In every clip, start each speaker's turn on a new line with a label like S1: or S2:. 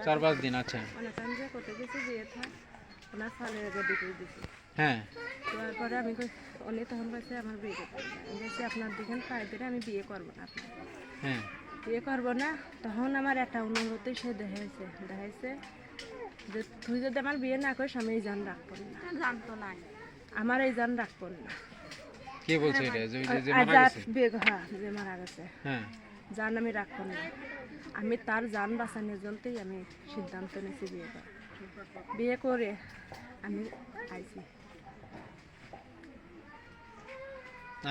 S1: 4-5 দিন আচ্ছা।
S2: মনে করেন যে কোথায় গেছে বিয়ে থাক ওনার সালের আগে ডিগ্রি দিছি।
S1: হ্যাঁ
S2: তারপরে আমি উনি তখন বলছে আমার বিয়ে করতে হবে না। আমি বলছি আপনার দিকেন পায়ে ধরে আমি বিয়ে করবো না আপনার
S1: হ্যাঁ
S2: বিয়ে করবো না। তখন আমার একটা অনুরোধে সে দেখাইছে যে তুই যদি আমার বিয়ে না করিস আমি এই জান রাখবো না। জানতো না আমার এই জান রাখবো না।
S1: কে বলছে এটা যে যে মারা
S2: আজাদ
S1: গেছে?
S2: বিয়ে হ্যাঁ যে মারা গেছে
S1: হ্যাঁ
S2: জান আমি রাখবো না। আমি তার জান বাঁচানোর জন্যই আমি সিদ্ধান্ত নিয়েছি বিয়ে করা। বিয়ে করে আমি আইছি।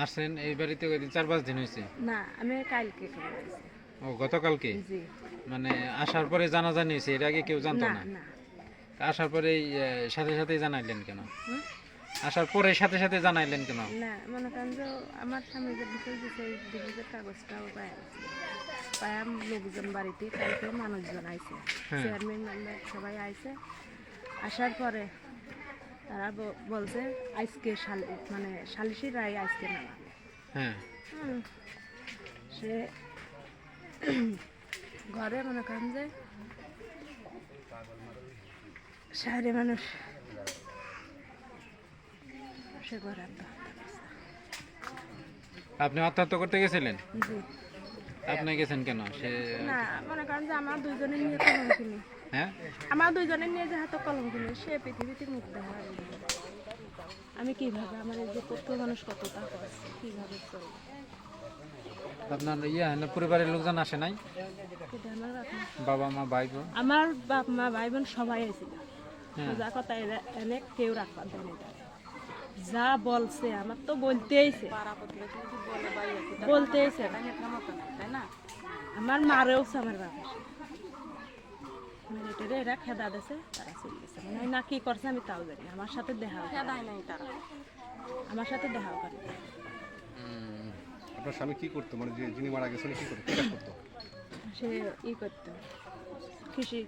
S1: আসছেন এই বাড়িতে কয়দিন? 4-5 দিন হয়েছে।
S2: না আমি কালকে করে আইছি।
S1: ও গতকালকে?
S2: জি
S1: মানে আসার পরে জানাজানি হয়েছে, এর আগে কেউ জানতো
S2: না
S1: না?
S2: না
S1: আসার পরে সাথে সাথেই জানাইলেন কেন?
S2: হুম?
S1: আসার পরে সাথে সাথে জানাইলেন কেন?
S2: না মনে করেন যে আমার স্বামী যে বিকেল দিচ্ছে এই ডিভোর্সের কাগজটাও পায় পায়াম লোকজন বাড়িতে কালকে মানুষজন আইছে
S1: হ্যাঁ।
S2: চেয়ারম্যান মেম্বার সবাই আইছে। আসার পরে তারা বলছে আজকে মানে সালিশি রায় আজকে নামাবে।
S1: হ্যাঁ
S2: সে ঘরে মনে করেন যে শহরে মানুষ সে ঘরে আত্মহত্যা করছে।
S1: আপনি আত্মহত্যা করতে গেছিলেন?
S2: জি
S1: আপনি গেছেন কেন? সে
S2: না মনে করেন যে আমার দুইজনের নিয়ে কলম কিনি
S1: হ্যাঁ
S2: আমার দুইজনের নিয়ে যে হাতে কলম কিনি সে পৃথিবীতে মুখ দেখা হয় না। আমি কিভাবে আমার এই যে কত মানুষ কত টাকা আছে কিভাবে চলবে?
S1: আপনার পরিবারের লোকজন আসে নাই?
S2: এটা আমার
S1: বাবা মা ভাই বোন?
S2: আমার বাপ মা ভাই বোন সবাই এসেছিল।
S1: হ্যাঁ
S2: যা কথা এনে কেউ রাখবার দেয়নি তারা। যা বলছে আমার তো বলতেইছে বলতেইছে তাই না। আমার মারেওছে আমার বাবা মিলিটারি এরা খেদা দিয়েছে তারা চলে গেছে। মানে না কি করছে আমি তাও জানি না। আমার সাথে দেখা খেদাই নাই তারা আমার সাথে দেখাও করে।
S3: আপনার স্বামী কি করতো, মানে যে যিনি মারা গেছেন কি করতো, কি কাজ করতো?
S2: সে ই করতো কৃষি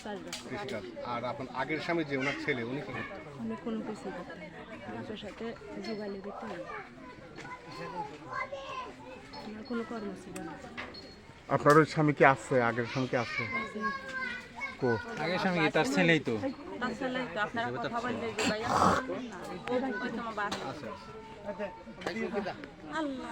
S2: চাষবাস করতো।
S3: কৃষিকাজ। আর আপনার আগের স্বামী যে ওনার ছেলে উনি কি করতো?
S2: উনি কোনো কিছু করতেন না। বাপের সাথে যোগালি দিতে হবে আমার কোনো কর্ম ছিল না।
S4: আপনার ওই স্বামী কি আছে? আগের স্বামী কি আছে? কো
S1: আগে স্বামী কি তার ছেলেই তো?
S2: তার ছেলেই তো আপনারা কথা বললে যে ভাইয়া ওই তোমার বাপ
S3: আচ্ছা
S2: আল্লাহ